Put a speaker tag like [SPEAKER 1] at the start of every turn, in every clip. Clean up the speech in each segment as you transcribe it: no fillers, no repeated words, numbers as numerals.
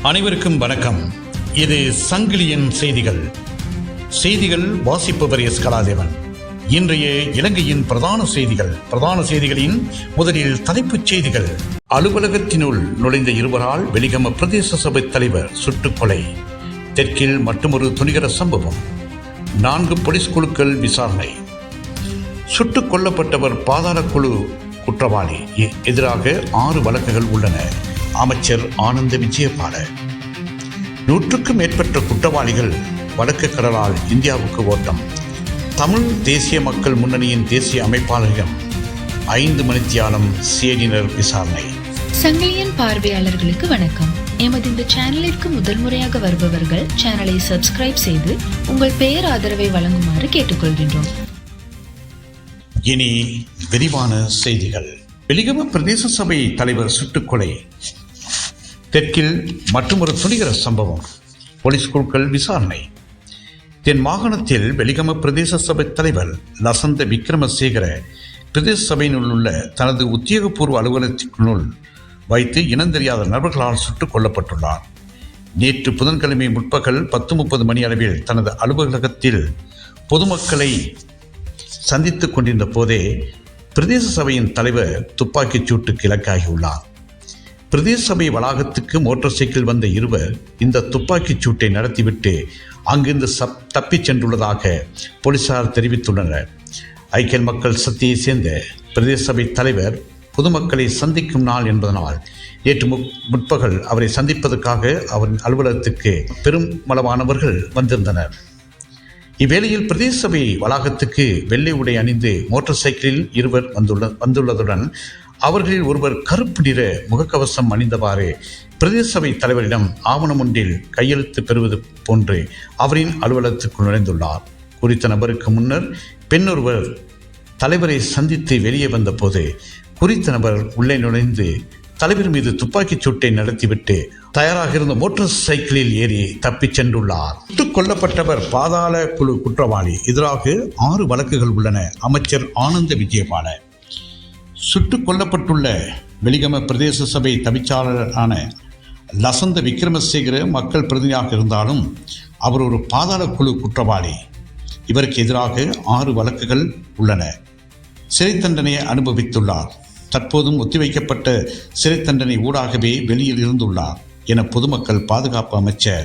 [SPEAKER 1] அனைவருக்கும் வணக்கம். இது சங்கிலியன் செய்திகள். செய்திகள் வாசிப்பவர் எஸ். கலாதேவன். இன்றைய இலங்கையின் பிரதான செய்திகளின் முதலில் தலைப்புச் செய்திகள். அலுவலகத்தினுள் நுழைந்த இருவரால் வெலிகம பிரதேச சபை தலைவர் சுட்டுக்கொலை. தெற்கில் மற்றொரு துணிகர சம்பவம். 4 போலீஸ் குழுக்கள் விசாரணை. சுட்டுக் கொல்லப்பட்டவர் பாதாள குழு குற்றவாளி. எதிராக 6 வழக்குகள் உள்ளன. அமைச்சர் ஆனந்த விஜயபால. 100க்கும் மேற்பட்ட குற்றவாளிகள் வடக்கு கடலால் இந்தியாவுக்கு ஓட்டம். தமிழ் தேசிய மக்கள் முன்னணியின் தேசிய அமைப்பாளரிடம் 5 மணித்தியாலம் சிஐடியினர் விசாரணை.
[SPEAKER 2] சங்கிலியன் பார்வையாளர்களுக்கு வணக்கம். எமது இந்த சேனலிற்கு முதல் முறையாக வருபவர்கள் சேனலை சப்ஸ்கிரைப் செய்து உங்கள் பெயர் ஆதரவை வழங்குமாறு கேட்டுக்கொள்கின்றோம்.
[SPEAKER 1] இனி விரிவான செய்திகள். வெலிகம பிரதேச சபை தலைவர் சுட்டுக்கொலை. தெற்கில் மற்றொரு துணிகர சம்பவம். போலீஸ் குழுக்கள் விசாரணை. தென் மாகாணத்தில் வெலிகம பிரதேச சபை தலைவர் லசந்த விக்ரமசேகர பிரதேச சபையினுள் உள்ள தனது உத்தியோகபூர்வ அலுவலகத்திற்குள் வைத்து இனந்தெரியாத நபர்களால் சுட்டுக் கொல்லப்பட்டுள்ளார். நேற்று புதன்கிழமை முற்பகல் 10:30 மணி அளவில் தனது அலுவலகத்தில் பொதுமக்களை சந்தித்துக் கொண்டிருந்த போதே பிரதேச சபையின் தலைவர் துப்பாக்கிச் சூட்டுக்கு இலக்காகியுள்ளார். பிரதேச சபை வளாகத்துக்கு மோட்டார் சைக்கிள் வந்த இருவர் இந்த துப்பாக்கிச் சூட்டை நடத்திவிட்டு அங்கிருந்து தப்பிச் சென்றுள்ளதாக போலீசார் தெரிவித்துள்ளனர். ஐக்கிய மக்கள் சக்தியை சேர்ந்த பிரதேச சபை தலைவர் பொதுமக்களை சந்திக்கும் நாள் என்பதனால் நேற்று முற்பகல் அவரை சந்திப்பதற்காக அவரின் அலுவலகத்துக்கு பெருமளவானவர்கள் வந்திருந்தனர். இவ்வேளையில் பிரதேச சபை வளாகத்துக்கு வெள்ளை உடை அணிந்து மோட்டார் சைக்கிளில் இருவர் வந்துள்ளதுடன் அவர்களில் ஒருவர் கருப்பு நிற முகக்கவசம் அணிந்தவாறு பிரதேச சபை தலைவரிடம் ஆவணம் ஒன்றில் கையெழுத்து பெறுவது போன்று அவரின் அலுவலகத்துக்கு நுழைந்துள்ளார். குறித்த நபருக்கு முன்னர் பெண்ணொருவர் தலைவரை சந்தித்து வெளியே வந்த போது குறித்த நபர் உள்ளே நுழைந்து தலைவர் மீது துப்பாக்கிச் சூட்டை நடத்திவிட்டு தயாராக இருந்த மோட்டார் சைக்கிளில் ஏறி தப்பிச் சென்றுள்ளார். சுட்டுக் கொல்லப்பட்டவர் பாதாள குழு குற்றவாளி. எதிராக 6 வழக்குகள் உள்ளன. அமைச்சர் ஆனந்த விஜயபால. சுட்டுக் கொல்லப்பட்டுள்ள வெலிகம பிரதேச சபை தவிச்சாளரான லசந்த விக்ரமசேகர மக்கள் பிரதிநிதியாக இருந்தாலும் அவர் ஒரு பாதாள குழு குற்றவாளி. இவருக்கு எதிராக 6 வழக்குகள் உள்ளன. சிறை தண்டனையை அனுபவித்துள்ளார். தற்போதும் ஒத்திவைக்கப்பட்ட சிறை தண்டனை ஊடாகவே வெளியில் இருந்துள்ளார் என பொதுமக்கள் பாதுகாப்பு அமைச்சர்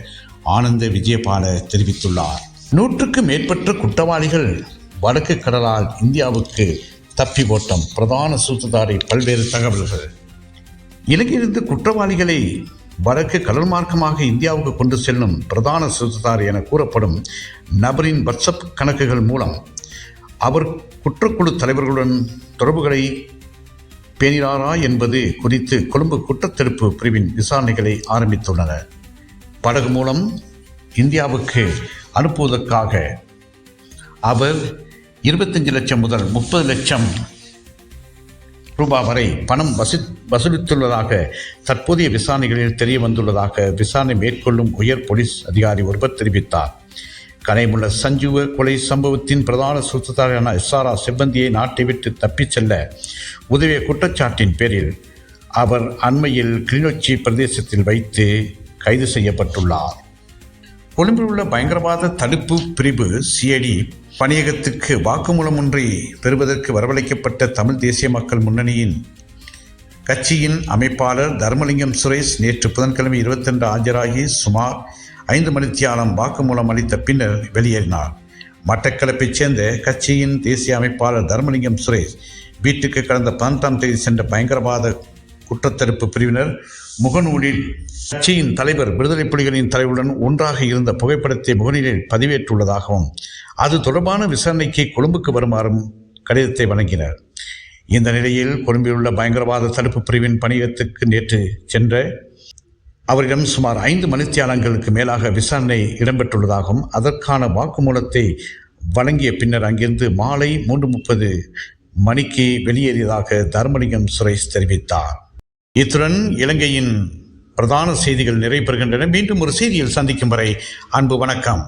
[SPEAKER 1] ஆனந்த விஜயபால தெரிவித்துள்ளார். 100க்கும் மேற்பட்ட குற்றவாளிகள் வடக்கு கடலால் இந்தியாவுக்கு தப்பி ஓட்டம். பிரதான சூத்திரதாரி பல்வேறு தகவல்கள். இலங்கையிலிருந்து குற்றவாளிகளை வடக்கு கடல் மார்க்கமாக இந்தியாவுக்கு கொண்டு செல்லும் பிரதான சூத்திரதாரி என கூறப்படும் நபரின் வாட்ஸ்அப் கணக்குகள் மூலம் அவர் குற்றக்குழு தலைவர்களுடன் தொடர்புகளை பேணினாரா என்பது குறித்து கொழும்பு குற்றத்தடுப்பு பிரிவின் விசாரணைகளை ஆரம்பித்துள்ளனர். படகு மூலம் இந்தியாவுக்கு அனுப்புவதற்காக அவர் 25 லட்சம் முதல் 30 லட்சம் ரூபாய் வரை பணம் வசூலித்துள்ளதாக தற்போதைய விசாரணைகளில் தெரிய வந்துள்ளதாக விசாரணை மேற்கொள்ளும் உயர் போலீஸ் அதிகாரி ஒருவர் தெரிவித்தார். கனைமுள்ள சஞ்சீவ கொலை சம்பவத்தின் பிரதான சூத்திரதாரியான SRR சிப்பந்தியை நாட்டை விட்டு தப்பிச் செல்ல உதவிய குற்றச்சாட்டின் பேரில் அவர் அண்மையில் கிளிநொச்சி பிரதேசத்தில் வைத்து கைது செய்யப்பட்டுள்ளார். கொழும்பில் உள்ள பயங்கரவாத தடுப்பு பிரிவு சிஐடி பணியகத்துக்கு வாக்குமூலம் ஒன்றை பெறுவதற்கு வரவழைக்கப்பட்ட தமிழ் தேசிய மக்கள் முன்னணியின் கட்சியின் அமைப்பாளர் தர்மலிங்கம் சுரேஷ் நேற்று புதன்கிழமை 22 ஆஜராகி சுமார் 5 மணித்தியாலம் வாக்குமூலம் அளித்த பின்னர் வெளியேறினார். மட்டக்களப்பைச் சேர்ந்த கட்சியின் தேசிய அமைப்பாளர் தர்மலிங்கம் சுரேஷ் வீட்டுக்கு கடந்த 18ஆம் தேதி சென்ற பயங்கரவாத குற்றத்தடுப்பு பிரிவினர் முகநூலில் கட்சியின் தலைவர் விடுதலை புலிகளின் தலைவருடன் ஒன்றாக இருந்த புகைப்படத்தை முகநூலில் பதிவேற்றுள்ளதாகவும் அது தொடர்பான விசாரணைக்கு கொழும்புக்கு வருமாறும் கடிதத்தை வழங்கினர். இந்த நிலையில் கொழும்பில் உள்ள பயங்கரவாத தடுப்பு பிரிவின் பணியகத்துக்கு நேற்று சென்ற அவரிடம் சுமார் 5 மணித்தியாலங்களுக்கு மேலாக விசாரணை இடம்பெற்றுள்ளதாகவும் அதற்கான வாக்குமூலத்தை வழங்கிய பின்னர் அங்கிருந்து மாலை 3:30 மணிக்கு வெளியேறியதாக தர்மலிங்கம் சுரேஷ் தெரிவித்தார். இத்துடன் இலங்கையின் பிரதான செய்திகள் நிறைவு பெறுகின்றன. மீண்டும் ஒரு செய்தியில் சந்திக்கும் வரை அன்பு வணக்கம்.